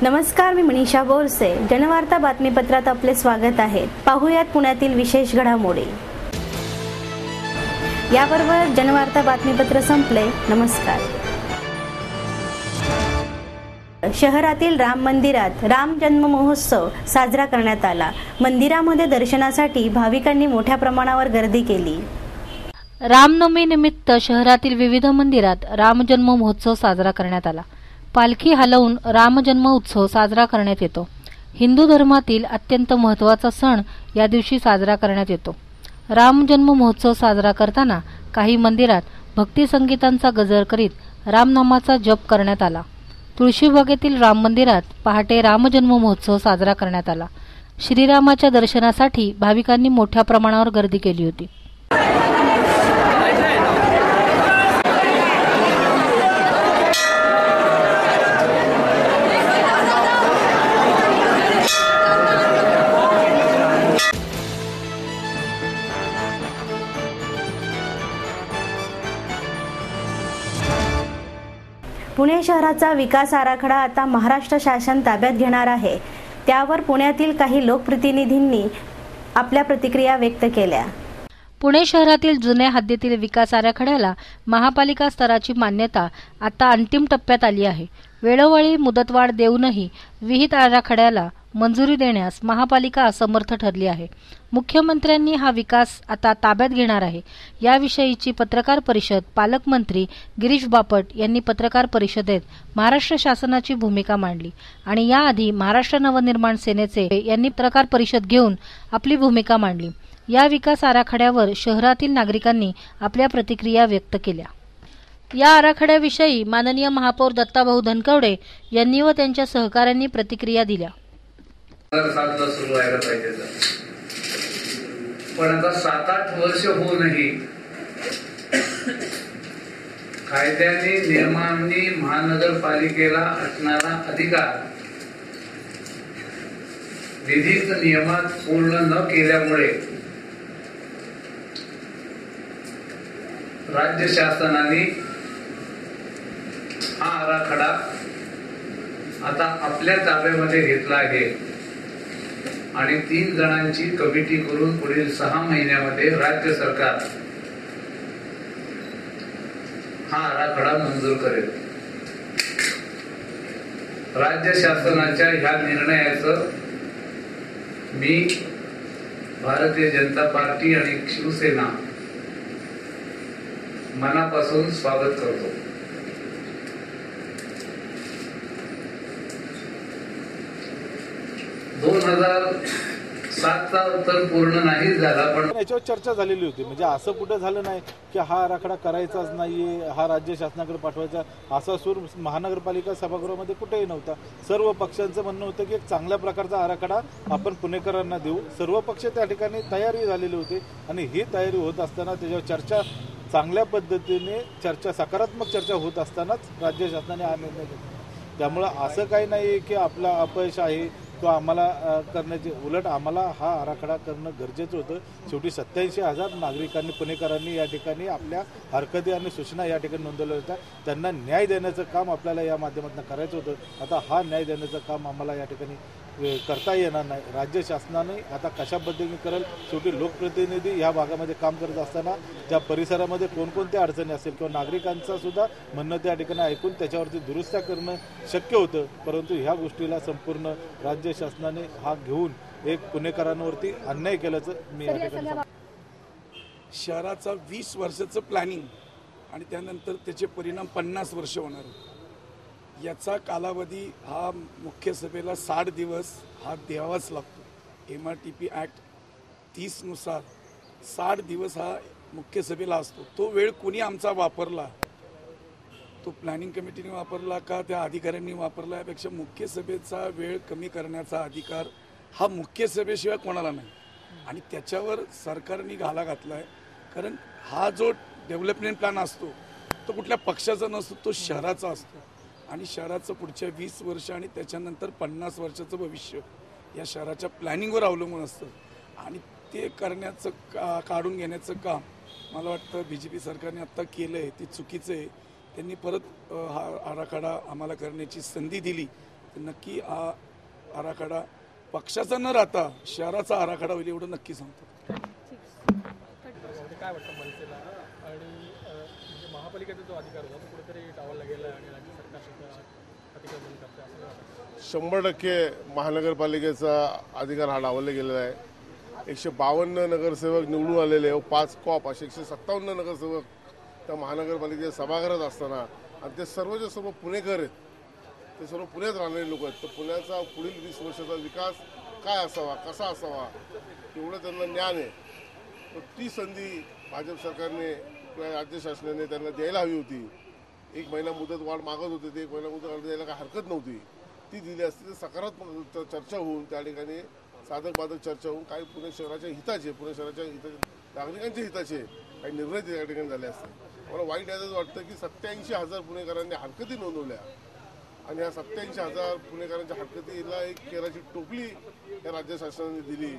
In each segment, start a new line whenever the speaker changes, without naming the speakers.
नमस्कार, मी मनीषा बोरसे. जनवार्ता बातमीपत्रात आपले स्वागत आहे. पाहुयात पुण्यातील विशेष घडामोडी. याबरोबर जनवार्ता बातमीपत्र संपले. नमस्कार. शहरातील राम मंदिरात राम जन्म महोत्सव साजरा करण्यात आला. मंदिरामध्ये दर्शनासाठी भाविकांनी मोठ्या प्रमाणावर गर्दी केली.
रामनवमी निमित्त शहरातील विविध मंदिरात राम जन्म महोत्सव साजरा करण्यात आला. पालखी हलवून राम जन्म उत्सव साजरा करण्यात येतो. हिंदू धर्मातील अत्यंत महत्त्वाचा सण या दिवशी साजरा करण्यात येतो. राम जन्म महोत्सव साजरा करताना काही मंदिरात भक्ती संगीतांचा गजर करीत रामनामाचा जप करण्यात आला. तुळशीबागेतील राम मंदिरात पहाटे राम जन्म महोत्सव साजरा करण्यात आला. श्रीरामाच्या दर्शनासाठी भाविकांनी मोठ्या प्रमाणावर गर्दी केली होती.
पुणे शहराचा विकास आराखडा आता महाराष्ट्र शासन ताब्यात घेणार आहे. त्यावर पुण्यातील काही लोकप्रतिनिधींनी आपल्या प्रतिक्रिया व्यक्त केल्या.
पुणे शहरातील जुन्या हद्दीतील विकास आराखड्याला महापालिका स्तराची मान्यता आता अंतिम टप्प्यात आली आहे. वेळोवेळी मुदतवाढ देऊनही विहित आराखड्याला मंजुरी देण्यास महापालिका असमर्थ ठरली आहे. मुख्यमंत्र्यांनी हा विकास आता ताब्यात घेणार आहे. याविषयीची पत्रकार परिषद पालकमंत्री गिरीश बापट यांनी पत्रकार परिषदेत महाराष्ट्र शासनाची भूमिका मांडली आणि याआधी महाराष्ट्र नवनिर्माण सेनेचे यांनी पत्रकार परिषद घेऊन आपली भूमिका मांडली. या विकास आराखड्यावर शहरातील नागरिकांनी आपल्या प्रतिक्रिया व्यक्त केल्या. या आराखड्याविषयी माननीय महापौर दत्ताभाऊ धनकवडे यांनी व त्यांच्या सहकाऱ्यांनी प्रतिक्रिया दिल्या.
सुरू व्हायला पाहिजे, पण आता 7-8 वर्ष होऊनही कायद्याने नियमांनी महानगरपालिकेला असणारा अधिकार विधित नियमात पूर्ण न केल्यामुळे राज्य शासनाने हा आराखडा आता आपल्या ताब्यामध्ये घेतला आहे आणि 3 जणांची कमिटी करून पुढील 6 महिन्यामध्ये राज्य सरकार हा आराखडा मंजूर करेल. राज्य शासनाच्या ह्या निर्णयाचं मी भारतीय जनता पार्टी आणि शिवसेना मनापासून स्वागत करतो. चा तर पूर्ण नाही झाला, पण
याच्यावर चर्चा झालेली होती. म्हणजे असं कुठं झालं नाही की हा आराखडा करायचाच नाहीये, हा राज्य शासनाकडे पाठवायचा, असा सूर महानगरपालिका सभागृहामध्ये कुठेही नव्हता. सर्व पक्षांचं म्हणणं होतं की एक चांगल्या प्रकारचा आराखडा आपण पुणेकरांना देऊ. सर्व पक्ष त्या ठिकाणी तयारी झालेली होती आणि ही तयारी होत असताना त्याच्यावर चर्चा चांगल्या पद्धतीने सकारात्मक चर्चा होत असतानाच राज्य शासनाने हा निर्णय घेतला. त्यामुळं असं काही नाही की आपला अपयश आहे तो आम्हाला करण्याचे, उलट आम्हाला हा आराखडा करणं गरजेचं होतं. शेवटी 87,000 नागरिकांनी पुणेकरांनी या ठिकाणी आपल्या हरकती आणि सूचना या ठिकाणी नोंदवल्या होत्या. त्यांना न्याय देण्याचं काम आपल्याला या माध्यमातून करायचं होतं. आता हा न्याय देण्याचं काम आम्हाला या ठिकाणी करता येणार नाही. राज्य शासनाने आता कशा पद्धतीने करेल, शेवटी लोकप्रतिनिधी या भागामध्ये काम करत असताना त्या परिसरामध्ये कोणकोणत्या अडचणी असेल किंवा नागरिकांचा सुद्धा म्हणणं त्या ठिकाणी ऐकून त्याच्यावरती दुरुस्त्या करणं शक्य होतं. परंतु ह्या गोष्टीला संपूर्ण राज्य शासनाने हा घेऊन एक पुणेकरांवरती अन्याय केल्याचं मी या ठिकाणी.
शहराचा 20 वर्षाचं प्लॅनिंग आणि त्यानंतर त्याचे परिणाम 50 वर्ष होणार. याचा कालावधी हा मुख्य सभेला 60 दिवस हा द्यावाच लागतो. MRTP ॲक्ट 30 नुसार 60 दिवस हा मुख्य सभेला असतो. तो वेळ कोणी आमचा वापरला, तो प्लॅनिंग कमिटीने वापरला का त्या अधिकाऱ्यांनी वापरला, यापेक्षा मुख्य सभेचा वेळ कमी करण्याचा अधिकार हा मुख्य सभेशिवाय कोणाला नाही. आणि त्याच्यावर सरकारने घाला घातला आहे. कारण हा जो डेव्हलपमेंट प्लॅन असतो तो कुठल्या पक्षाचा नसतो, तो शहराचा असतो. आणि शहराचं पुढच्या 20 वर्ष आणि त्याच्यानंतर 50 वर्षाचं भविष्य या शहराच्या प्लॅनिंगवर अवलंबून असतं. आणि ते करण्याचं काढून घेण्याचं काम मला वाटतं BJP सरकारने आत्ता केलं आहे ते चुकीचं आहे. त्यांनी परत हा आराखडा आम्हाला करण्याची संधी दिली नक्की हा आराखडा पक्षाचा न राहता शहराचा आराखडा होईल एवढं नक्की सांगतो.
काय वाटतं मनसेला आणि म्हणजे महापालिकेचा जो अधिकार होता तो कुठेतरी डावलला गेला आणि राज्य सरकार सुद्धा अतिक्रमण करते असं वाटतं?
100% महानगरपालिकेचा अधिकार हा डावलला गेलेला आहे. 152 नगरसेवक निवडून आलेले, 5 कॉप असे 157 नगरसेवक त्या महानगरपालिकेच्या सभागृहात असताना, आणि ते सर्वच्या सर्व पुणेकर आहेत, ते सर्व पुण्यात राहणारे लोक आहेत. तर पुण्याचा पुढील 20 वर्षाचा विकास काय असावा, कसा असावा, एवढं त्यांना ज्ञान आहे. तर ती संधी भाजप सरकारने किंवा राज्य शासनाने त्यांना द्यायला हवी होती. 1 महिना मुदत वाढ मागत होते, ते 1 महिना मुदत वाढ द्यायला काही हरकत नव्हती. ती दिली असती तर सकारात्मक चर्चा होऊन त्या ठिकाणी साधक बाधक चर्चा होऊन काही पुणे शहराच्या हिताचे, पुणे शहराच्या नागरिकांच्या हिताचे काही निर्णय त्या ठिकाणी झाले असते. मला वाईट यायचं वाटतं की 87,000 पुणेकरांनी हरकती नोंदवल्या आणि या 87,000 पुणेकरांच्या हरकतीला एक केराची टोपली या राज्य शासनाने दिली.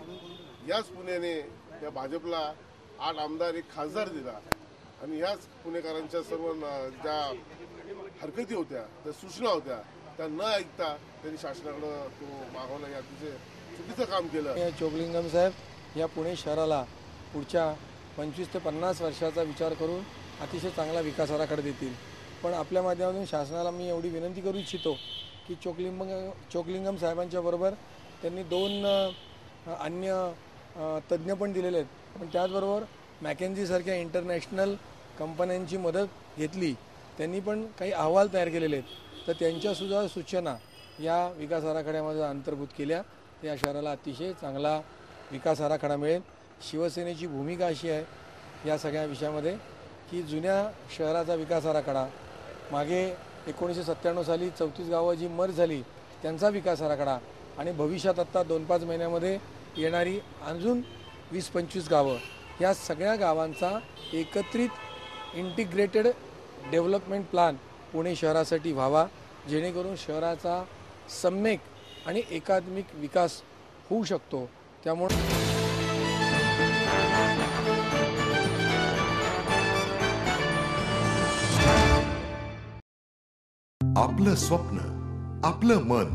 याच पुण्याने या भाजपला 8 आमदार 1 खासदार दिला आणि याच पुणेकरांच्या सर्व ज्या हरकती होत्या, त्या सूचना होत्या, त्या न ऐकता त्यांनी शासनाकडे तो मागवला. या अतिशय चुकीचं काम केलं.
चोकलिंगम साहेब या पुणे शहराला पुढच्या 25 ते 50 वर्षाचा विचार करून अतिशय चांगला विकास आराखडा देतील. पण आपल्या माध्यमातून शासनाला मी एवढी विनंती करू इच्छितो की चोकलिंगम साहेबांच्या बरोबर त्यांनी 2 अन्य तज्ज्ञ पण दिलेले आहेत, पण त्याचबरोबर मॅकेन्झी सारख्या इंटरनॅशनल कंपन्यांची मदत घेतली. त्यांनी पण काही अहवाल तयार केलेले आहेत. तर त्यांच्यासुद्धा सूचना या विकास आराखड्यामध्ये अंतर्भूत केल्या तर या शहराला अतिशय चांगला विकास आराखडा मिळेल. शिवसेनेची भूमिका अशी आहे या सगळ्या विषयामध्ये की जुन्या शहराचा विकास आराखडा, मागे 1997 साली 34 गावं जी मर्ज झाली त्यांचा विकास आराखडा, आणि भविष्यात आत्ता 2-5 महिन्यामध्ये येणारी अजून 20-25 गावं, या सगळ्या गावांचा एकत्रित इंटिग्रेटेड डेव्हलपमेंट प्लॅन पुणे शहरासाठी व्हावा, जेणेकरून शहराचा सम्यक आणि एकात्मिक विकास होऊ शकतो. त्यामुळे
आपलं स्वप्न, आपलं मन,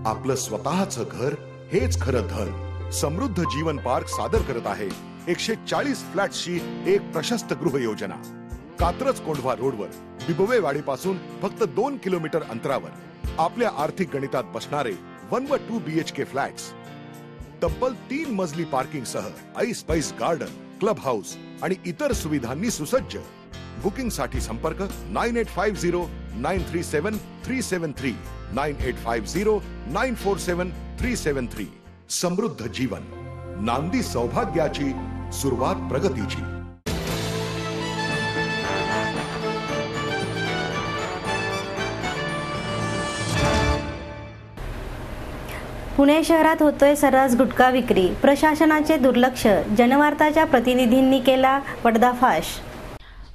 आपलं स्वतःचं घर हेच खरं धन. समृद्ध जीवन पार्क सादर करत आहे 140 फ्लॅट्सची एक प्रशस्त गृह योजना. कात्रज कोंढवा रोडवर बिबवेवाडीपासून फक्त 2 किलोमीटर अंतरावर आपल्या आर्थिक गणितात बसणारे 1 व 2 BHK फ्लॅट्स. तब्बल 3 मजली पार्किंग सह ऐस पैस गार्डन, क्लब हाऊस आणि इतर सुविधांनी सुसज्ज. बुकिंग साठी संपर्क 9850937373 9850947373. समृद्ध जीवन, नांदी सौभाग्याची, सुरुवात प्रगतीची.
पुणे शहरात होतोय सर्रास गुटखा विक्री. प्रशासनाचे दुर्लक्ष, जनवार्ताच्या प्रतिनिधींनी केला पर्दाफाश.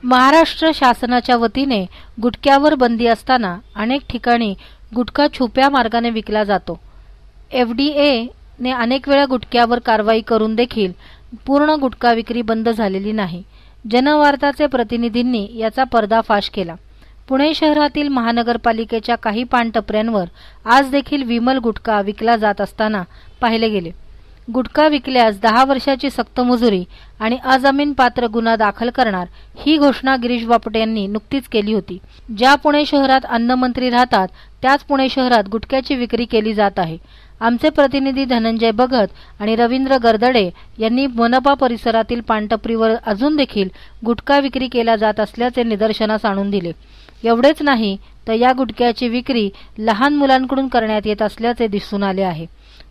महाराष्ट्र शासनाच्या वतीने गुटख्यावर बंदी असताना अनेक ठिकाणी गुटखा छुप्या मार्गाने विकला जातो. FDA ने अनेक वेळा गुटख्यावर कारवाई करून देखील पूर्ण गुटखा विक्री बंद झालेली नाही. जनवार्ताचे प्रतिनिधींनी याचा पर्दाफाश केला. पुणे शहरातील महानगरपालिकेच्या काही पानटपऱ्यांवर आज देखील विमल गुटखा विकला जात असताना पाहिले गेले. गुटखा विकल्यास 10 वर्षाची सक्तमजुरी आणि अजामीनपात्र गुन्हा दाखल करणार, ही घोषणा गिरीश बापट यांनी नुकतीच केली होती. ज्या पुणे शहरात अन्नमंत्री राहतात त्याच पुणे शहरात गुटख्याची विक्री केली जात आहे. आमचे प्रतिनिधी धनंजय भगत आणि रवींद्र गरदडे यांनी मनपा परिसरातील पानटपरीवर अजून देखील गुटखा विक्री केला जात असल्याचे निदर्शनास आणून दिले. एवढेच नाही तर या गुटख्याची विक्री लहान मुलांकडून करण्यात येत असल्याचे दिसून आले आहे.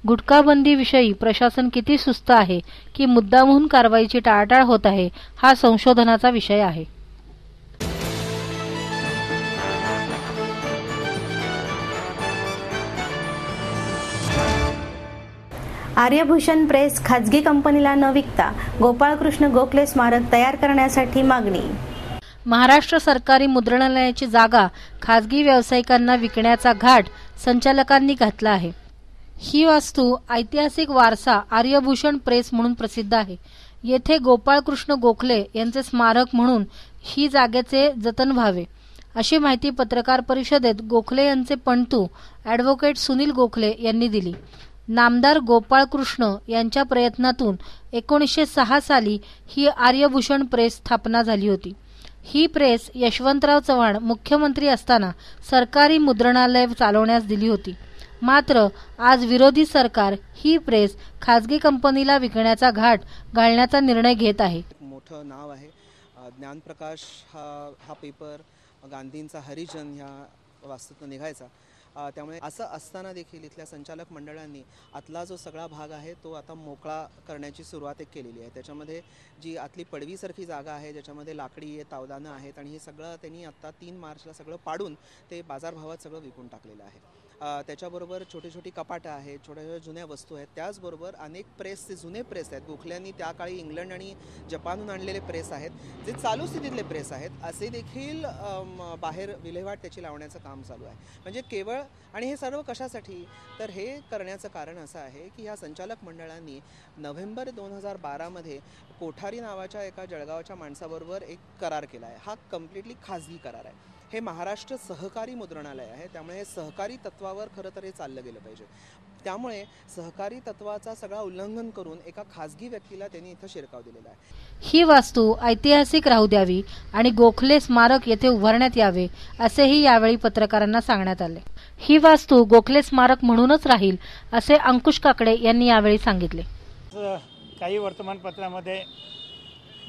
गुटखा बंदीविषयी प्रशासन किती सुस्त आहे की मुद्दामहून कारवाईची टाळाटाळ होत आहे, हा संशोधनाचा विषय आहे.
आर्यभूषण प्रेस खाजगी कंपनीला न विकता गोपाळकृष्ण गोखले स्मारक तयार करण्यासाठी मागणी.
महाराष्ट्र सरकारी मुद्रणालयाची जागा खाजगी व्यावसायिकांना विकण्याचा घाट संचालकांनी घातला आहे. ही वास्तू ऐतिहासिक वारसा आर्यभूषण प्रेस म्हणून प्रसिद्ध आहे. येथे गोपाळकृष्ण गोखले यांचे स्मारक म्हणून ही जागेचे जतन व्हावे अशी माहिती पत्रकार परिषदेत गोखले यांचे पणतू ॲडव्होकेट सुनील गोखले यांनी दिली. नामदार गोपाळकृष्ण यांच्या प्रयत्नातून 1906 साली ही आर्यभूषण प्रेस स्थापना झाली होती. ही प्रेस यशवंतराव चव्हाण मुख्यमंत्री असताना सरकारी मुद्रणालय चालवण्यास दिली होती. मात्र आज विरोधी सरकार ही प्रेस खाजगी कंपनीला विकण्याचा घाट घालण्याचा निर्णय घेत आहे.
मोठं नाव आहे ज्ञानप्रकाश हा पेपर गांधींचा हरिजन ह्या वास्तूतून निघायचा. त्यामुळे असं असताना देखील इथल्या संचालक मंडळांनी आतला जो सगळा भाग आहे तो आता मोकळा करण्याची सुरुवात केलेली आहे. त्याच्यामध्ये जी आतली पडवीसारखी जागा आहे ज्याच्यामध्ये लाकडी तावदानं आहेत आणि हे सगळं त्यांनी आत्ता 3 मार्चला सगळं पाडून ते बाजारभावात सगळं विकून टाकलेलं आहे. त्याच्याबरोबर छोटी छोटी कपाटं आहेत, छोट्या छोट्या जुन्या वस्तू आहेत. त्याचबरोबर अनेक प्रेसचे जुने प्रेस आहेत. गोखल्यांनी त्या काळी इंग्लंड आणि जपानहून आणलेले प्रेस आहेत जे चालू स्थितीतले प्रेस आहेत असे देखील बाहेर विल्हेवाट त्याची लावण्याचं काम चालू आहे. म्हणजे केवळ आणि हे सर्व कशासाठी तर हे करण्याचं कारण असं आहे की ह्या संचालक मंडळांनी नोव्हेंबर 2012 मध्ये कोठारी नावाच्या एका जळगावच्या माणसाबरोबर एक करार केला आहे. हा कम्प्लिटली खाजगी करार आहे. हे महाराष्ट्र सहकारी मुद्रणालय आहे. त्यामुळे हे सहकारी तत्वावर खरं तर हे चाललं गेलं पाहिजे. त्यामुळे सहकारी तत्वाचा सगळा उल्लंघन करून एका खाजगी व्यक्तीला त्यांनी इथं शिरकाव दिलेला आहे.
ही वास्तू ऐतिहासिक राहू द्यावी आणि गोखले स्मारक येथे उभारण्यात यावे असेही यावेळी पत्रकारांना सांगण्यात आले. ही वास्तू गोखले स्मारक म्हणूनच राहील असे अंकुश काकडे यांनी यावेळी सांगितले.
काही वर्तमानपत्रामध्ये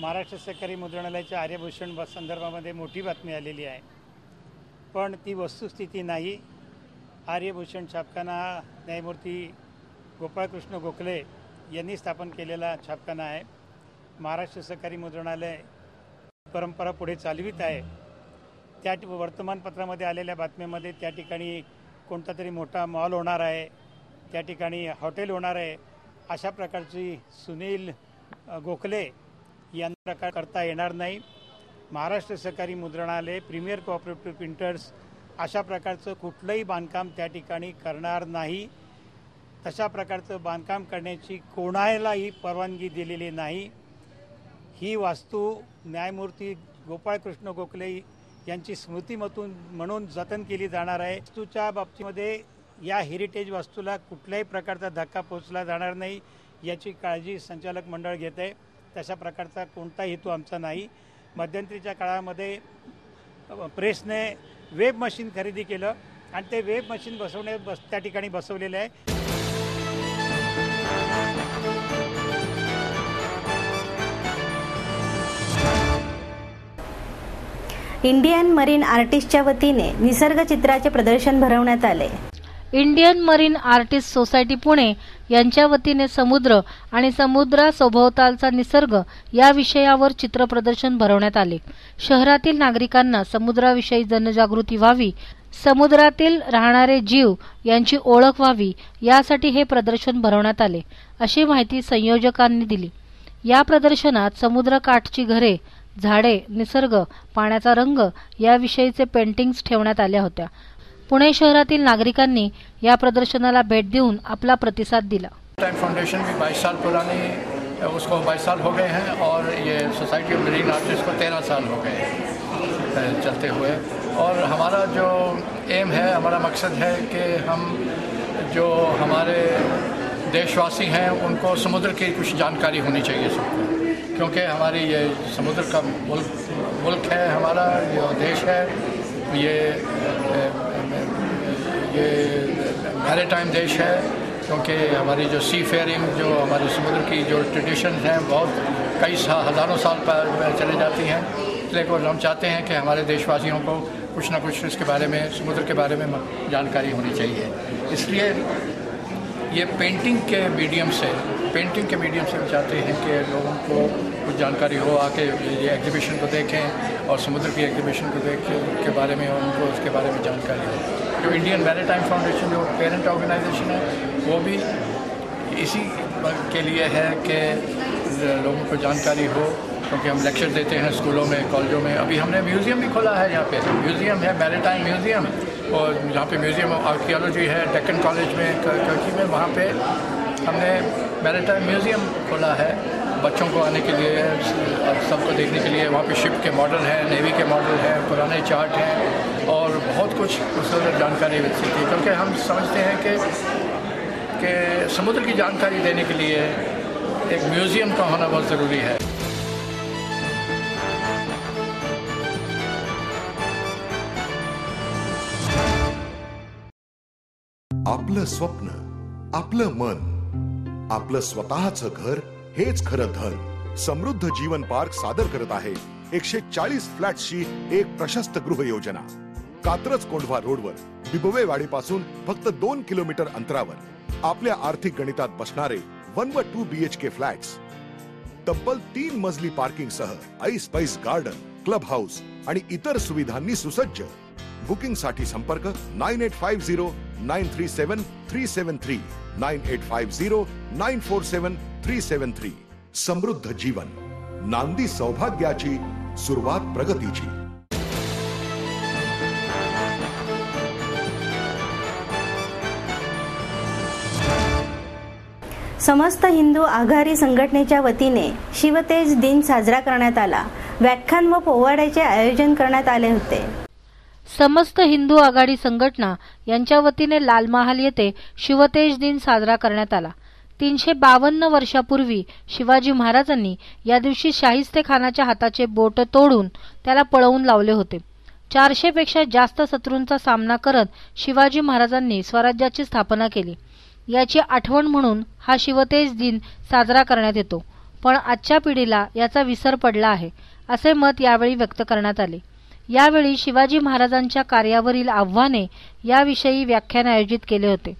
महाराष्ट्र सहकारी मुद्रणालयाच्या आर्यभूषण संदर्भामध्ये मोठी बातमी आलेली आहे, पण ती वस्तुस्थिती नाही. आर्यभूषण छापखाना हा न्यायमूर्ती गोपाळकृष्ण गोखले यांनी स्थापन केलेला छापखाना आहे. महाराष्ट्र सहकारी मुद्रणालय परंपरा पुढे चालवित आहे. त्या वर्तमानपत्रामध्ये आलेल्या बातम्यामध्ये त्या ठिकाणी कोणता तरी मोठा मॉल होणार आहे, त्या ठिकाणी हॉटेल होणार आहे, अशा प्रकारची सुनील गोखले यांना प्रकार करता येणार नाही. महाराष्ट्र सहकारी मुद्रणालय, प्रीमियर कोऑपरेटिव्ह प्रिंटर्स अशा प्रकारचं कुठलंही बांधकाम त्या ठिकाणी करणार नाही. तशा प्रकारचं बांधकाम करण्याची कोणालाही परवानगी दिलेली नाही. ही वास्तू न्यायमूर्ती गोपाळकृष्ण गोखले यांची स्मृती म्हणून जतन केली जाणार आहे. वास्तूच्या बाबतीमध्ये या हेरिटेज वास्तूला कुठल्याही प्रकारचा धक्का पोचला जाणार नाही याची काळजी संचालक मंडळ घेत आहे. तशा प्रकारचा कोणताही हेतू आमचा नाही. मध्यंतरीच्या काळामध्ये प्रेसने वेब मशीन खरेदी केलं आणि ते वेब मशीन त्या ठिकाणी बसवलेलं आहे.
इंडियन मरीन आर्टिस्टच्या वतीने निसर्ग चित्राचे प्रदर्शन भरवण्यात आले.
Indian marine artist society Pune यांच्या वतीने समुद्र आणि समुद्रासभोवतालचा निसर्ग या विषयावर चित्र प्रदर्शन भरवण्यात आले. शहरातील नागरिकांना समुद्राविषयी जनजागृती व्हावी, समुद्रातील राहणारे जीव यांची ओळख व्हावी यासाठी हे प्रदर्शन भरवण्यात आले अशी माहिती संयोजकांनी दिली. या प्रदर्शनात समुद्रकाठची घरे, झाडे, निसर्ग, पाण्याचा रंग याविषयीचे पेंटिंग्स ठेवण्यात आल्या होत्या. पुणे शहरातील नागरिकांनी या प्रदर्शनाला भेट देऊन आपला प्रतिसाद दिला.
टाइम फाउंडेशन भी 22 साल पुरानी, उसको 22 साल हो गए हैं और ये सोसाइटी ऑफ मरीन आर्टिस्ट को 13 साल हो गए हैं चलते हुए. और हमारा जो एम है, हमारा मकसद है कि हम जो हमारे देशवासी हैं उनको समुद्र की कुछ जानकारी होनी चाहिए सबको, क्योंकि हमारी ये समुद्र का मुल्क है, हमारा जो देश है ये मैरीटाइम देश है, क्योंकि हमारी जो सी फेयरिंग, जो हमारी समुद्र की जो ट्रेडिशंस हैं बहुत कई हज़ारों साल पर चले जाती हैं. लेकिन हम चाहते हैं कि हमारे देशवासियों को कुछ ना कुछ इसके बारे में, समुद्र के बारे में जानकारी होनी चाहिए. इसलिए ये पेंटिंग के मीडियम से हम चाहते हैं कि लोगों को कुछ जानकारी हो, आके ये एग्जीबिशन को देखें और समुद्र की एग्जीबिशन को देखें के बारे में उनको उसके बारे में जानकारी हो. जो इंडियन मैरीटाइम फाउंडेशन जो पेरेंट ऑर्गेनाइजेशन है वो भी इसी के लिए है कि लोगों को जानकारी हो, क्योंकि हम लेक्चर देते हैं स्कूलों में, कॉलेजों में. अभी हमने म्यूज़ियम भी खोला है. यहाँ पे म्यूज़ियम है, मैरीटाइम म्यूज़ियम, और यहाँ पे म्यूज़ियम ऑफ आर्कियोलॉजी है डेक्कन कॉलेज में, कर्की में. वहाँ पे हमने मैरीटाइम म्यूज़ियम खोला है बच्चों को आने के लिए, सबको देखने के लिए। वहाँ पे शिप के मॉडल हैं, नेवी के मॉडल हैं, पुराने चार्ट हैं और बहुत कुछ उसमें जानकारी विकसित की, क्योंकि हम समझते हैं कि समुद्र की जानकारी देने के लिए एक म्यूज़ियम का होना बहुत ज़रूरी है।
आपलं स्वप्न, आपलं मन, आपलं स्वतःचं घर हेच खरं धन. समृद्ध जीवन पार्क सादर करत आहे 140 फ्लॅट्सची एक प्रशस्त गृह योजना. कात्रज कोंढवा रोडवर बिबवेवाडी पासून फक्त 2 किलोमीटर अंतरावर आपल्या आर्थिक गणितात बसणारे 1 व 2 BHK फ्लॅट्स. तब्बल 3 मजली पार्किंग सह ऐस पैस गार्डन, क्लब हाऊस आणि इतर सुविधांनी सुसज्ज. बुकिंग साठी संपर्क 9850937373 9850947373. समृद्ध जीवन, नांदी सौभाग्याची, सुरुवात प्रगतीची.
समस्त हिंदू आघाडी संघटनेच्या वतीने शिवतेज दिन साजरा करण्यात आला. व्याख्यान व पोवाड्याचे आयोजन करण्यात आले होते.
समस्त हिंदू आघाडी संघटना यांच्या वतीने लाल महाल येथे शिवतेज दिन साजरा करण्यात आला. 352 वर्षापूर्वी शिवाजी महाराजांनी या दिवशी शाहिस्ते खानाच्या हाताचे बोट तोडून त्याला पळवून लावले होते. 400 पेक्षा जास्त शत्रूंचा सामना करत शिवाजी महाराजांनी स्वराज्याची स्थापना केली. याची आठवण म्हणून हा शिवतेज दिन साजरा करण्यात येतो. पण आजच्या पिढीला याचा विसर पडला आहे असे मत यावेळी व्यक्त करण्यात आले. यावेळी शिवाजी महाराजांच्या कार्यावरील आव्हाने याविषयी व्याख्यान आयोजित केले होते.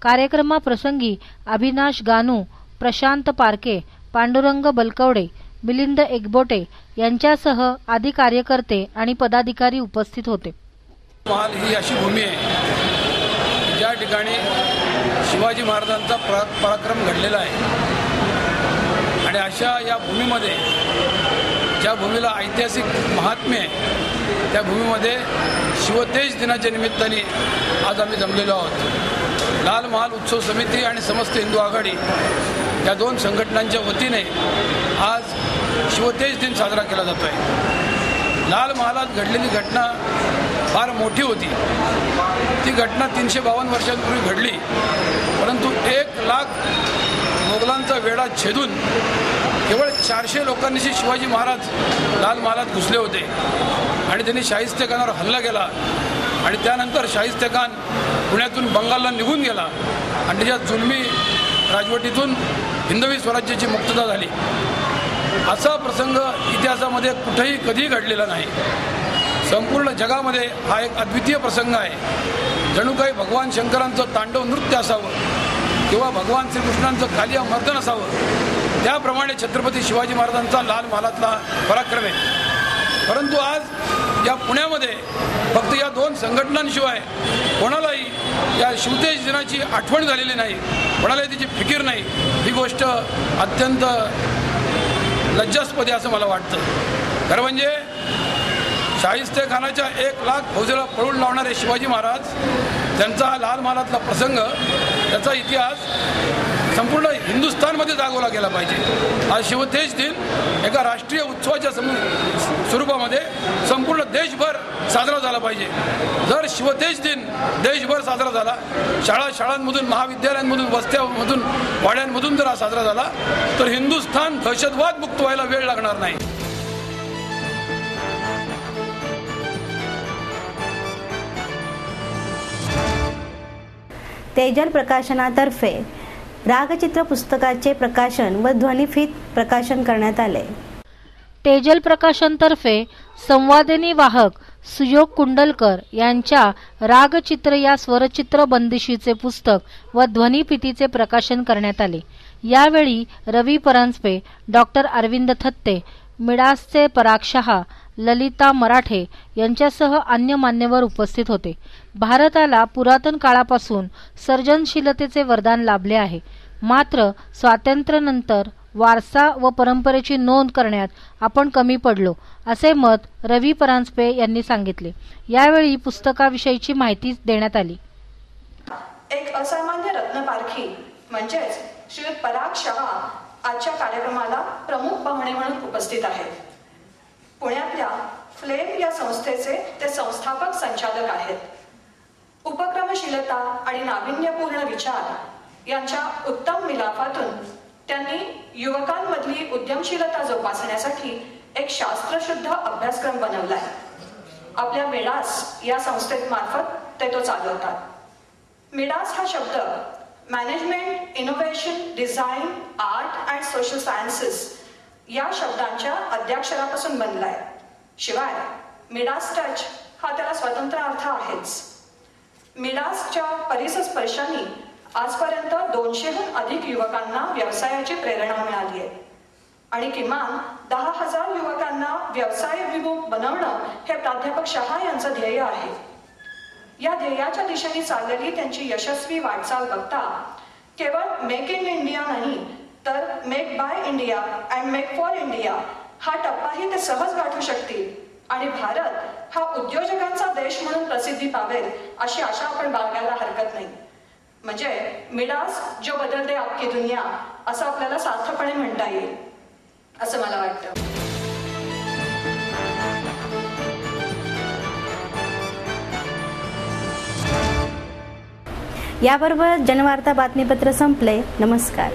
कार्यक्रमाप्रसंगी अविनाश गानू, प्रशांत पारके, पांडुरंग बलकवडे, मिलिंद एकबोटे यांच्यासह आदी कार्यकर्ते आणि पदाधिकारी उपस्थित होते.
महाल ही अशी भूमी आहे ज्या ठिकाणी शिवाजी महाराजांचा पराक्रम घडलेला आहे आणि अशा या भूमीमध्ये ज्या भूमीला ऐतिहासिक महात्म्य आहे त्या भूमीमध्ये शिवतेज दिनाच्या निमित्ताने आज आम्ही जमलेलो आहोत. लाल महाल उत्सव समिती आणि समस्त हिंदू आघाडी या 2 संघटनांच्या वतीने आज शिवतेज दिन साजरा केला जातो आहे. लाल महालात घडलेली घटना फार मोठी होती. ती घटना 352 वर्षांपूर्वी घडली, परंतु 1 लाख मोगलांचा वेढा छेदून केवळ 400 लोकांनीशी शिवाजी महाराज लाल महालात घुसले होते आणि त्यांनी शाहिस्ते खानावर हल्ला केला आणि त्यानंतर शाहिस्ते खान पुण्यातून बंगालला निघून गेला आणि त्याच्या जुलमी राजवटीतून हिंदवी स्वराज्याची मुक्तता झाली. असा प्रसंग इतिहासामध्ये कुठेही कधीही घडलेला नाही. संपूर्ण जगामध्ये हा एक अद्वितीय प्रसंग आहे. जणू काही भगवान शंकरांचं तांडव नृत्य असावं किंवा भगवान श्रीकृष्णांचं कालिया मर्दन असावं, त्याप्रमाणे छत्रपती शिवाजी महाराजांचा लाल महालातला पराक्रम आहे. परंतु आज या पुण्यामध्ये फक्त या 2 संघटनांशिवाय कोणालाही या शिवतेज दिनाची आठवण झालेली नाही, कोणालाही त्याची फिकीर नाही. ही गोष्ट अत्यंत लज्जास्पद आहे असं मला वाटतं. खरं म्हणजे शाहिस्ते खानाच्या 1 लाख फौजेला पळून लावणारे शिवाजी महाराज, त्यांचा हा लाल महालातला प्रसंग, त्याचा इतिहास संपूर्ण हिंदुस्थानमध्ये जागवला गेला पाहिजे. हा शिवतेज दिन एका राष्ट्रीय उत्सवाच्या स्वरूपामध्ये संपूर्ण देशभर साजरा झाला पाहिजे. जर शिवतेज दिन देशभर साजरा झाला, शाळांमधून, महाविद्यालयांमधून, वस्त्यांमधून, वाड्यांमधून जर हा साजरा झाला तर हिंदुस्थान दहशतवाद मुक्त व्हायला वेळ लागणार नाही.
तेजल प्रकाशनातर्फे रागचित्र पुस्तकाचे प्रकाशन व ध्वनिफीत प्रकाशन करण्यात आले.
तेजल प्रकाशनतर्फे संवादिनी वाहक सुयोग कुंडलकर यांच्या रागचित्र या स्वरचित्र बंदिशीचे पुस्तक व ध्वनिफीतीचे प्रकाशन करण्यात आले. यावेळी रवी परांजपे, डॉक्टर अरविंद थत्ते, मिडासचे पराग शहा, ललिता मराठे यांच्यासह अन्य मान्यवर उपस्थित होते. भारताला पुरातन काळापासून सर्जनशीलतेचे वरदान लाभले आहे. मात्र स्वातंत्र्यानंतर वारसा व परंपरेची नोंद करण्यात आपण कमी पडलो असे मत रवी परांजपे यांनी सांगितले. यावेळी पुस्तकाविषयीची माहिती देण्यात आली.
एक असामान्य रत्नपारखी म्हणजेच श्रीयुत पराग शहा आजच्या कार्यक्रमाला प्रमुख पाहुणे म्हणून उपस्थित आहेत. पुण्यातल्या फ्लेम या संस्थेचे ते संस्थापक संचालक आहेत. उपक्रमशीलता आणि नाविन्यपूर्ण विचार यांच्या उत्तम मिलाफातून त्यांनी युवकांमधली उद्यमशीलता जोपासण्यासाठी एक शास्त्रशुद्ध अभ्यासक्रम बनवलाय. आपल्या मिडास या संस्थेत मार्फत ते तो चालवतात. मिडास हा शब्द management, innovation, design, art and social sciences या शब्दांच्या अद्याक्षरापासून बनलाय. शिवाय मिडास टच हा त्याला स्वतंत्र अर्थ आहेच. मिडासच्या परिसस्पर्शाने आजपर्यंत 200हून अधिक युवकांना व्यवसायाची प्रेरणा मिळाली आहे आणि किमान 10,000 युवकांना व्यवसायाभिमुख बनवणं हे प्राध्यापक शहा यांचं ध्येय आहे. या ध्येयाच्या दिशेने चाललेली त्यांची यशस्वी वाटचाल बघता केवळ मेक इन इंडिया नाही तर make by India and make for India हा टप्पाही ते सहज गाठू शकतील आणि भारत हा उद्योजकांचा देश म्हणून प्रसिद्धी पावेल अशी आशा आपण बाळगायला हरकत नाही. म्हणजे मिडास जो बदल दे आपकी दुनिया असं आपल्याला सार्थपणे म्हणता येईल असं मला वाटतं.
याबरोबर जनवार्ता बातमीपत्र संपले. नमस्कार.